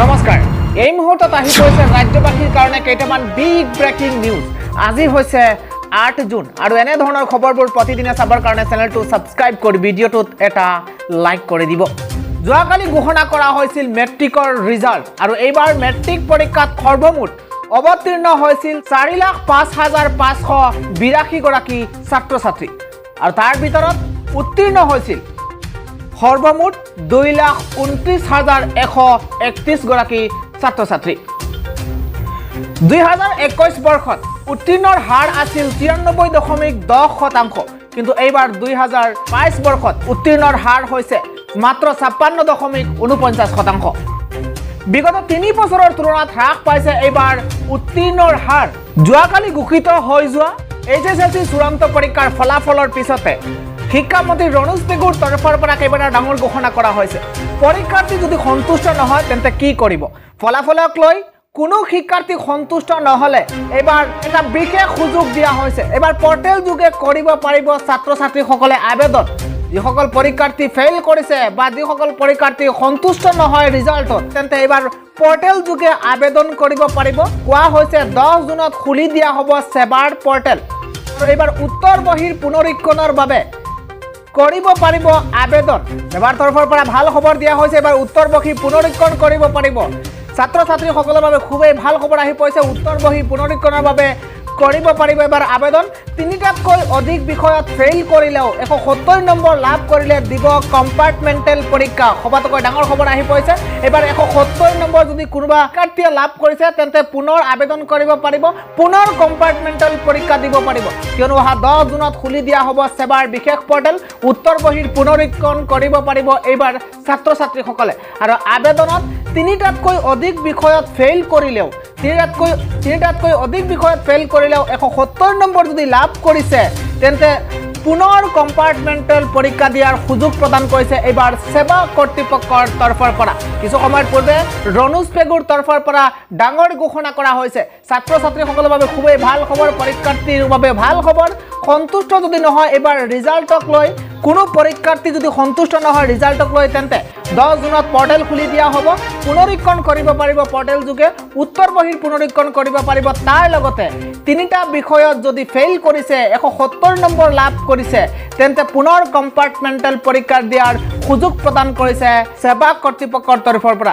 নমস্কাৰ এই মুহূৰ্তত আহি গৈছে ৰাজ্যবাসীৰ কাৰণে কেইটামান বিগ ব্ৰেকিং নিউজ আজি হৈছে 8 জুন আৰু এনে ধৰণৰ খবৰবোৰ প্ৰতিদিনে চাবৰ কাৰণে চেনেলটো সাবস্ক্ৰাইব কৰি ভিডিঅটোত এটা লাইক কৰি দিব যোৱাকালি ঘোষণা কৰা হৈছিল মেট্ৰিকৰ ৰিজাল্ট আৰু এইবাৰ মেট্ৰিক পৰীক্ষাত সৰ্বমুঠ অৱতীৰ্ণ হৈছিল 4,05,582 গৰাকী ছাত্ৰ ছাত্ৰী আৰু তাৰ ভিতৰত উত্তীৰ্ণ হৈছিল সৰ্বমুঠ 2,29,131 গৰাকী ছাত্ৰ ছাত্ৰী 2021 বৰ্ষত উত্তীৰ্ণৰ হাৰ আছিল 93.10% কিন্তু এইবাৰ 2022 বৰ্ষত উত্তীৰ্ণৰ হাৰ হৈছে মাত্ৰ 56.49% বিগত 3 বছৰৰ তুলনাত হ্ৰাস পাইছে এইবাৰ উত্তীৰ্ণৰ হাৰ যোৱাকালি ঘোষিত হৈ যোৱা Hslc চূড়ান্ত পৰীক্ষাৰ ফলাফলৰ পিছতে শিক্ষামন্ত্ৰী ৰনোজ পেগুৰ তৰফৰ পৰা কেইবাটাও ডাঙৰ ঘোষণা কৰা হৈছে পৰীক্ষাৰ্থী যদি সন্তুষ্ট নহয় তেন্তে কি কৰিব ফলাফলক লৈ কোনো শিক্ষাৰ্থী সন্তুষ্ট নহলে এবাৰ এটা বিশেষ সুযোগ দিয়া হৈছে এবাৰ পৰ্টেল যোগে কৰিব পাৰিব ছাত্ৰ ছাত্ৰীসকলে আবেদন যিসকল পৰীক্ষাৰ্থী ফেইল কৰিছে বা যিসকল পৰীক্ষাৰ্থী সন্তুষ্ট নহয় ৰিজাল্টত তেন্তে এবাৰ পৰ্টেল যোগে আবেদন কৰিব পাৰিব কোৱা হৈছে 10 জুনত খুলি দিয়া হ'ব সেবাৰ পৰ্টেল এবাৰ উত্তৰ বহিৰ পুনৰীক্ষণৰ বাবে কৰিব পাৰিব আবেদন এবাৰ তৰফৰ পৰা ভাল খবৰ দিয়া হৈছে এবাৰ উত্তৰ বহি পুনৰীক্ষণ কৰিব পাৰিব ছাত্ৰ ছাত্ৰীসকলৰ বাবে খুবেই ভাল খবৰ আহি পইছে উত্তৰ বহি পুনৰীক্ষণৰ বাবে কৰিব পাৰিব এবাৰ আবেদন তিনিটাতকৈ অধিক বিষয়ত ফেইল কৰিলেও 170 নম্বৰ লাভ কৰিলে দিব কম্পাৰ্টমেণ্টেল পৰীক্ষা সবাতোকৈ ডাঙৰ খবৰ আহি পইছে এবাৰ 170 নম্বৰ যদি কোনোবা শিক্ষাৰ্থীয়ে লাভ কৰিছে তেন্তে পুনৰ আবেদন কৰিব পাৰিব পুনৰ কম্পাৰ্টমেণ্টেল পৰীক্ষা দিব পাৰিব কিয়নো অহা 10 জুনত খুলি দিয়া হ'ব সেবাৰ বিশেষ পৰ্টেল উত্তৰ বহিৰ পুনৰীক্ষণ কৰিব পাৰিব এইবাৰ ছাত্ৰ ছাত্ৰীসকলে আৰু আবেদনত তিনিটাতকৈ অধিক বিষয়ত ফেইল কৰিলেও তিনিটাতকৈ অধিক বিষয়ত ফেইল কৰিলেও 170 নম্বৰ যদি লাভ কৰিছে তেন্তে পুনৰ কম্পাৰ্টমেণ্টেল পৰীক্ষা দিয়াৰ সুযোগ প্ৰদান কৰিছে এইবাৰ সেবা কৰ্তৃপক্ষৰ তৰফৰ পৰা কিছু সময়ৰ পূৰ্বে ৰনোজ পেগুৰ তৰফৰ পৰা ডাঙৰ ঘোষণা কৰা হৈছে ছাত্ৰ ছাত্ৰীসকলৰ বাবে খুবেই ভাল খবৰ পৰীক্ষাৰ্থীৰ বাবে ভাল খবৰ সন্তুষ্ট যদি নহয় এবাৰ ৰিজাল্টক লৈ কোনো পৰীক্ষাৰ্থী যদি সন্তুষ্ট নহয় ৰিজাল্টক লৈ তেন্তে 10 জুনত পৰ্টেল খুলি দিয়া হ'ব পুনৰীক্ষণ কৰিব পাৰিব পৰ্টেল যোগে উত্তৰ বহিৰ পুনৰীক্ষণ কৰিব পাৰিব তাৰ লগতে তিনিটা বিষয়ত যদি ফেইল কৰিছে 170 নম্বৰ লাভ কৰিছে তেন্তে পুনৰ কম্পাৰ্টমেণ্টেল পৰীক্ষা দিয়াৰ সুযোগ প্ৰদান কৰিছে সেবা কৰ্তৃপক্ষৰ তৰফৰ পৰা